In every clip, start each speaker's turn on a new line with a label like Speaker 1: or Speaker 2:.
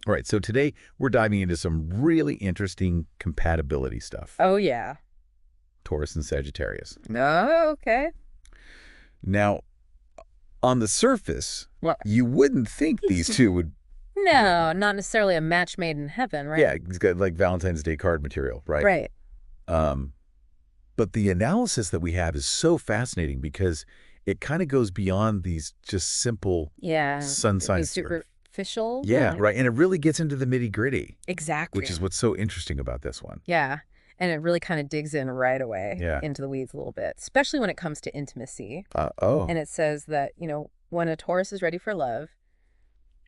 Speaker 1: All right, so today we're diving into some really interesting compatibility stuff.
Speaker 2: Oh, yeah.
Speaker 1: Taurus and Sagittarius.
Speaker 2: Oh, okay.
Speaker 1: Now, on the surface,
Speaker 2: What?
Speaker 1: you wouldn't think these two would...
Speaker 2: No, not necessarily a match made in heaven, right?
Speaker 1: Yeah, it's got like Valentine's Day card material, right?
Speaker 2: Right.
Speaker 1: But the analysis that we have is so fascinating because it kind of goes beyond these just simple sun signs.
Speaker 2: Superficial.
Speaker 1: Yeah, right. And it really gets into the nitty-gritty.
Speaker 2: Exactly.
Speaker 1: Which is what's so interesting about this one.
Speaker 2: Yeah. And it really kind of digs in right away
Speaker 1: Yeah.
Speaker 2: into the weeds a little bit, especially when it comes to intimacy.
Speaker 1: Oh.
Speaker 2: And it says that, when a Taurus is ready for love,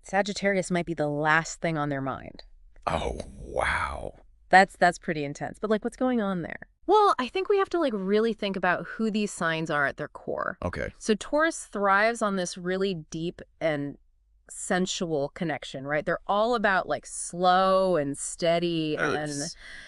Speaker 2: Sagittarius might be the last thing on their mind.
Speaker 1: Oh, wow.
Speaker 2: That's pretty intense. But what's going on there? Well, I think we have to really think about who these signs are at their core.
Speaker 1: Okay.
Speaker 2: So Taurus thrives on this really deep and sensual connection, right? They're all about slow and steady and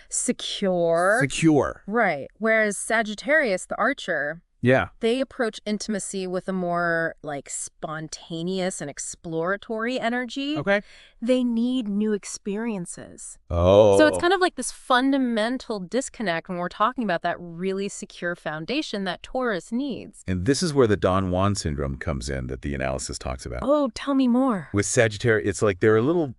Speaker 2: secure.
Speaker 1: Secure.
Speaker 2: Right. Whereas Sagittarius, the archer,
Speaker 1: yeah,
Speaker 2: they approach intimacy with a more spontaneous and exploratory energy.
Speaker 1: Okay.
Speaker 2: They need new experiences.
Speaker 1: Oh.
Speaker 2: So it's kind of this fundamental disconnect when we're talking about that really secure foundation that Taurus needs.
Speaker 1: And this is where the Don Juan syndrome comes in that the analysis talks about.
Speaker 2: Oh, tell me more.
Speaker 1: With Sagittarius, it's like they're a little,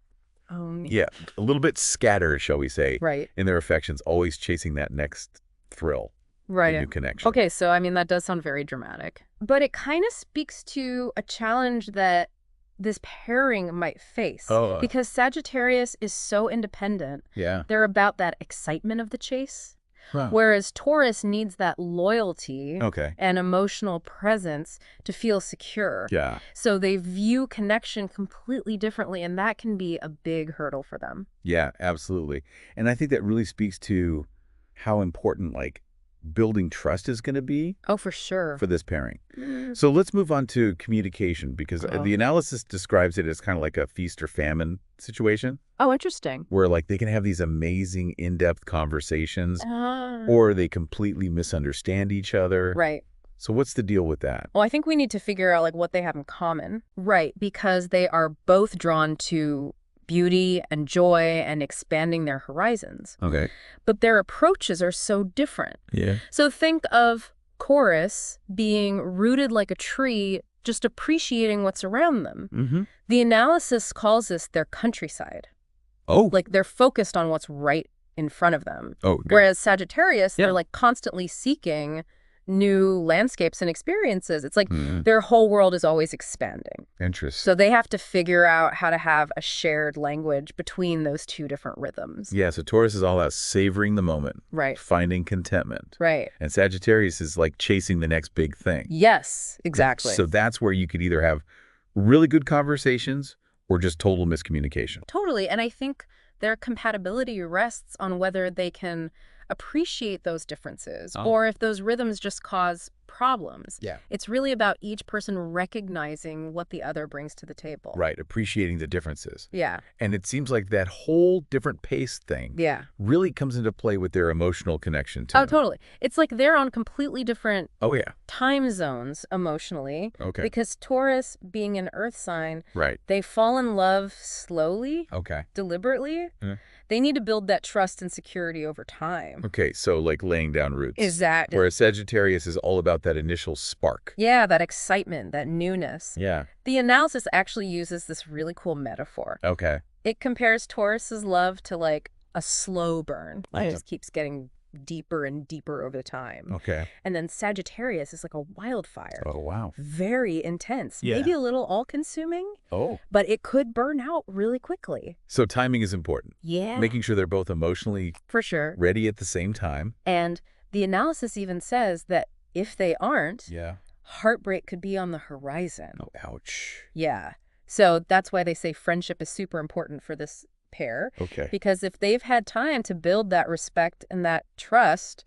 Speaker 2: yeah,
Speaker 1: a little bit scattered, shall we say,
Speaker 2: right,
Speaker 1: in their affections, always chasing that next thrill.
Speaker 2: Right.
Speaker 1: A new connection.
Speaker 2: Okay, so that does sound very dramatic. But it kind of speaks to a challenge that this pairing might face.
Speaker 1: Oh.
Speaker 2: Because Sagittarius is so independent.
Speaker 1: Yeah.
Speaker 2: They're about that excitement of the chase.
Speaker 1: Wow.
Speaker 2: Whereas Taurus needs that loyalty and emotional presence to feel secure.
Speaker 1: Yeah.
Speaker 2: So they view connection completely differently, and that can be a big hurdle for them.
Speaker 1: Yeah, absolutely. And I think that really speaks to how important, building trust is going to be.
Speaker 2: Oh, for sure.
Speaker 1: For this pairing. So let's move on to communication because the analysis describes it as kind of like a feast or famine situation.
Speaker 2: Oh, interesting.
Speaker 1: Where they can have these amazing in-depth conversations or they completely misunderstand each other.
Speaker 2: Right.
Speaker 1: So what's the deal with that?
Speaker 2: Well, I think we need to figure out what they have in common. Right, because they are both drawn to beauty and joy and expanding their horizons.
Speaker 1: Okay.
Speaker 2: But their approaches are so different.
Speaker 1: Yeah.
Speaker 2: So think of Chorus being rooted like a tree, just appreciating what's around them.
Speaker 1: Mm-hmm.
Speaker 2: The analysis calls this their countryside.
Speaker 1: Oh.
Speaker 2: They're focused on what's right in front of them.
Speaker 1: Oh, good.
Speaker 2: Whereas Sagittarius, they're constantly seeking new landscapes and experiences. It's their whole world is always expanding.
Speaker 1: Interesting.
Speaker 2: So they have to figure out how to have a shared language between those two different rhythms.
Speaker 1: Yeah, so Taurus is all about savoring the moment.
Speaker 2: Right.
Speaker 1: Finding contentment.
Speaker 2: Right.
Speaker 1: And Sagittarius is chasing the next big thing.
Speaker 2: Yes, exactly.
Speaker 1: So that's where you could either have really good conversations or just total miscommunication.
Speaker 2: Totally. And I think their compatibility rests on whether they can appreciate those differences or if those rhythms just cause problems.
Speaker 1: Yeah.
Speaker 2: It's really about each person recognizing what the other brings to the table.
Speaker 1: Right. Appreciating the differences.
Speaker 2: Yeah.
Speaker 1: And it seems like that whole different pace thing really comes into play with their emotional connection too.
Speaker 2: Oh, totally. It's they're on completely different time zones emotionally.
Speaker 1: Okay.
Speaker 2: Because Taurus, being an earth sign,
Speaker 1: right,
Speaker 2: they fall in love slowly, deliberately. They need to build that trust and security over time.
Speaker 1: Okay, so laying down roots.
Speaker 2: Exactly.
Speaker 1: Whereas Sagittarius is all about that initial spark.
Speaker 2: Yeah, that excitement, that newness.
Speaker 1: Yeah.
Speaker 2: The analysis actually uses this really cool metaphor.
Speaker 1: Okay.
Speaker 2: It compares Taurus's love to a slow burn. It just keeps getting deeper and deeper over time.
Speaker 1: Okay.
Speaker 2: And then Sagittarius is like a wildfire.
Speaker 1: Oh, wow.
Speaker 2: Very intense.
Speaker 1: Yeah.
Speaker 2: Maybe a little all-consuming.
Speaker 1: Oh.
Speaker 2: But it could burn out really quickly.
Speaker 1: So timing is important.
Speaker 2: Yeah.
Speaker 1: Making sure they're both emotionally
Speaker 2: for sure
Speaker 1: ready at the same time.
Speaker 2: And the analysis even says that if they aren't, heartbreak could be on the horizon.
Speaker 1: Oh, ouch.
Speaker 2: Yeah. So that's why they say friendship is super important for this pair.
Speaker 1: Okay.
Speaker 2: Because if they've had time to build that respect and that trust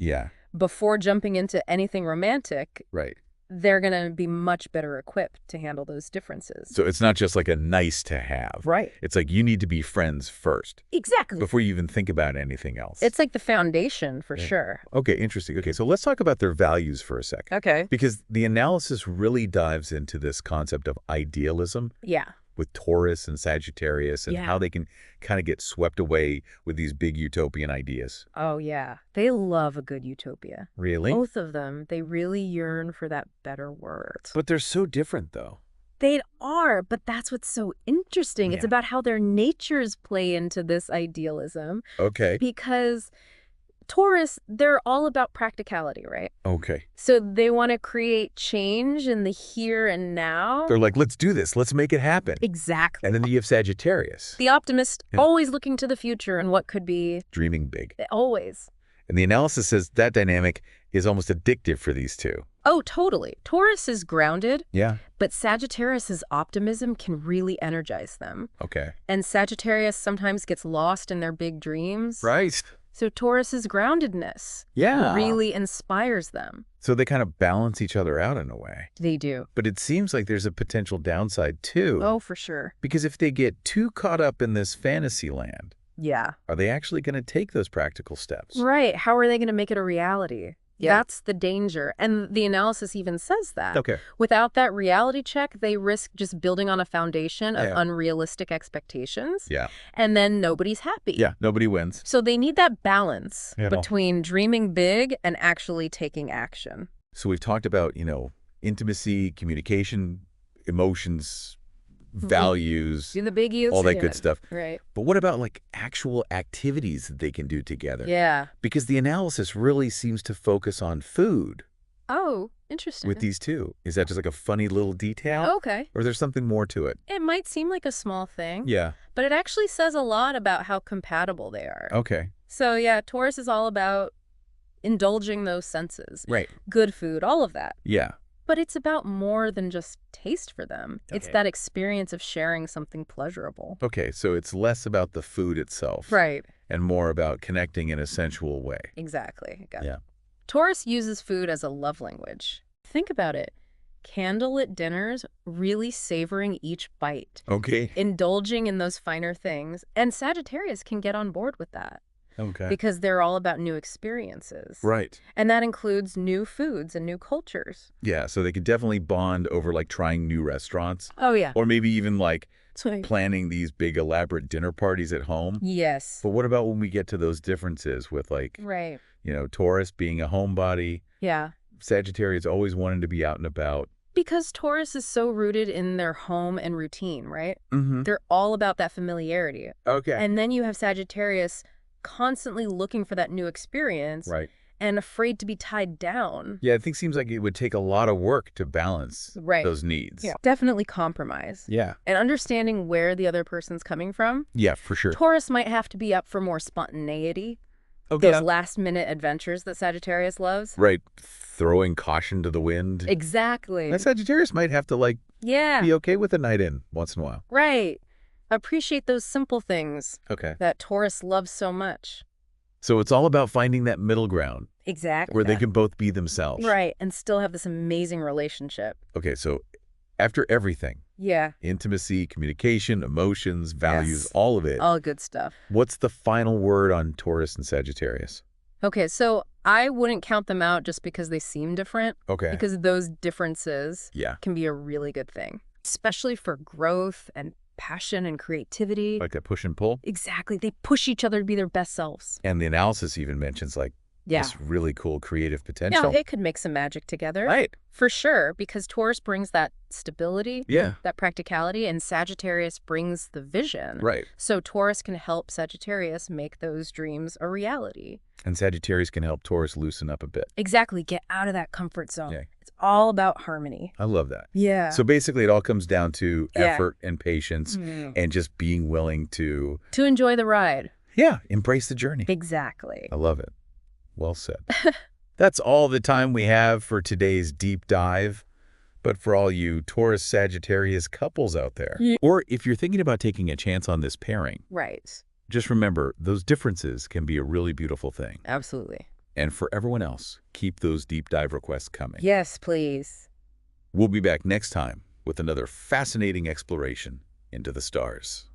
Speaker 2: before jumping into anything romantic,
Speaker 1: right,
Speaker 2: they're going to be much better equipped to handle those differences.
Speaker 1: So it's not just a nice to have.
Speaker 2: Right.
Speaker 1: It's you need to be friends first.
Speaker 2: Exactly.
Speaker 1: Before you even think about anything else.
Speaker 2: It's the foundation for sure.
Speaker 1: Okay, interesting. Okay, so let's talk about their values for a sec.
Speaker 2: Okay.
Speaker 1: Because the analysis really dives into this concept of idealism.
Speaker 2: Yeah.
Speaker 1: with Taurus and Sagittarius and how they can kind of get swept away with these big utopian ideas.
Speaker 2: Oh, yeah. They love a good utopia.
Speaker 1: Really?
Speaker 2: Both of them. They really yearn for that better world.
Speaker 1: But they're so different, though.
Speaker 2: They are, but that's what's so interesting. It's about how their natures play into this idealism.
Speaker 1: Okay.
Speaker 2: Because Taurus, they're all about practicality, right?
Speaker 1: Okay.
Speaker 2: So they want to create change in the here and now.
Speaker 1: They're like, let's do this. Let's make it happen.
Speaker 2: Exactly.
Speaker 1: And then you have Sagittarius.
Speaker 2: The optimist, always looking to the future and what could be.
Speaker 1: Dreaming big.
Speaker 2: Always.
Speaker 1: And the analysis says that dynamic is almost addictive for these two.
Speaker 2: Oh, totally. Taurus is grounded.
Speaker 1: Yeah.
Speaker 2: But Sagittarius's optimism can really energize them.
Speaker 1: Okay.
Speaker 2: And Sagittarius sometimes gets lost in their big dreams.
Speaker 1: Right.
Speaker 2: So Taurus's groundedness really inspires them.
Speaker 1: So they kind of balance each other out in a way.
Speaker 2: They do.
Speaker 1: But it seems like there's a potential downside too.
Speaker 2: Oh, for sure.
Speaker 1: Because if they get too caught up in this fantasy land, are they actually going to take those practical steps?
Speaker 2: Right. How are they going to make it a reality? That's the danger. And the analysis even says that.
Speaker 1: Okay.
Speaker 2: Without that reality check, they risk just building on a foundation of unrealistic expectations.
Speaker 1: Yeah.
Speaker 2: And then nobody's happy.
Speaker 1: Yeah, nobody wins.
Speaker 2: So they need that balance between dreaming big and actually taking action.
Speaker 1: So we've talked about, intimacy, communication, emotions, values,
Speaker 2: Do the biggies.
Speaker 1: all that good stuff.
Speaker 2: Right.
Speaker 1: But what about like actual activities that they can do together?
Speaker 2: Yeah.
Speaker 1: Because the analysis really seems to focus on food
Speaker 2: Oh, interesting.
Speaker 1: with these two. Is that just like a funny little detail?
Speaker 2: Okay.
Speaker 1: Or is there something more to it?
Speaker 2: It might seem like a small thing.
Speaker 1: Yeah.
Speaker 2: But it actually says a lot about how compatible they are.
Speaker 1: Okay.
Speaker 2: So yeah, Taurus is all about indulging those senses.
Speaker 1: Right.
Speaker 2: Good food, all of that.
Speaker 1: Yeah.
Speaker 2: But it's about more than just taste for them. It's that experience of sharing something pleasurable.
Speaker 1: Okay, so it's less about the food itself.
Speaker 2: Right.
Speaker 1: And more about connecting in a sensual way.
Speaker 2: Exactly. Got it.
Speaker 1: Yeah.
Speaker 2: Taurus uses food as a love language. Think about it. Candlelit dinners, really savoring each bite.
Speaker 1: Okay.
Speaker 2: Indulging in those finer things. And Sagittarius can get on board with that.
Speaker 1: Okay.
Speaker 2: Because they're all about new experiences.
Speaker 1: Right.
Speaker 2: And that includes new foods and new cultures.
Speaker 1: Yeah, so they could definitely bond over like trying new restaurants.
Speaker 2: Oh, yeah.
Speaker 1: Or maybe even like
Speaker 2: Right.
Speaker 1: planning these big elaborate dinner parties at home.
Speaker 2: Yes.
Speaker 1: But what about when we get to those differences with like,
Speaker 2: Right.
Speaker 1: Taurus being a homebody,
Speaker 2: Yeah.
Speaker 1: Sagittarius always wanting to be out and about.
Speaker 2: Because Taurus is so rooted in their home and routine, right?
Speaker 1: Mm-hmm.
Speaker 2: They're all about that familiarity.
Speaker 1: Okay.
Speaker 2: And then you have Sagittarius constantly looking for that new experience.
Speaker 1: Right.
Speaker 2: And afraid to be tied down.
Speaker 1: Yeah, I think it seems like it would take a lot of work to balance those needs.
Speaker 2: Yeah. Definitely compromise.
Speaker 1: Yeah.
Speaker 2: And understanding where the other person's coming from.
Speaker 1: Yeah, for sure.
Speaker 2: Taurus might have to be up for more spontaneity.
Speaker 1: Okay.
Speaker 2: Those last-minute adventures that Sagittarius loves.
Speaker 1: Right. Throwing caution to the wind.
Speaker 2: Exactly.
Speaker 1: And Sagittarius might have to be okay with a night in once in a while.
Speaker 2: Right. Appreciate those simple things that Taurus loves so much.
Speaker 1: So it's all about finding that middle ground.
Speaker 2: Exactly.
Speaker 1: Where they can both be themselves.
Speaker 2: Right. And still have this amazing relationship.
Speaker 1: Okay, so after everything,
Speaker 2: yeah,
Speaker 1: intimacy, communication, emotions, values, all of it.
Speaker 2: All good stuff.
Speaker 1: What's the final word on Taurus and Sagittarius?
Speaker 2: Okay, so I wouldn't count them out just because they seem different.
Speaker 1: Okay.
Speaker 2: Because those differences can be a really good thing, especially for growth and passion and creativity.
Speaker 1: Like that push and pull?
Speaker 2: Exactly. They push each other to be their best selves.
Speaker 1: And the analysis even mentions this really cool creative potential.
Speaker 2: Yeah, it could make some magic together.
Speaker 1: Right.
Speaker 2: For sure, because Taurus brings that stability, that practicality, and Sagittarius brings the vision.
Speaker 1: Right.
Speaker 2: So Taurus can help Sagittarius make those dreams a reality.
Speaker 1: And Sagittarius can help Taurus loosen up a bit.
Speaker 2: Exactly. Get out of that comfort zone.
Speaker 1: Yeah.
Speaker 2: It's all about harmony.
Speaker 1: I love that.
Speaker 2: Yeah.
Speaker 1: So basically it all comes down to effort and patience and just being willing to
Speaker 2: enjoy the ride.
Speaker 1: Yeah. Embrace the journey.
Speaker 2: Exactly.
Speaker 1: I love it. Well said. That's all the time we have for today's deep dive. But for all you Taurus-Sagittarius couples out there, or if you're thinking about taking a chance on this pairing,
Speaker 2: right,
Speaker 1: just remember those differences can be a really beautiful thing.
Speaker 2: Absolutely.
Speaker 1: And for everyone else, keep those deep dive requests coming.
Speaker 2: Yes, please.
Speaker 1: We'll be back next time with another fascinating exploration into the stars.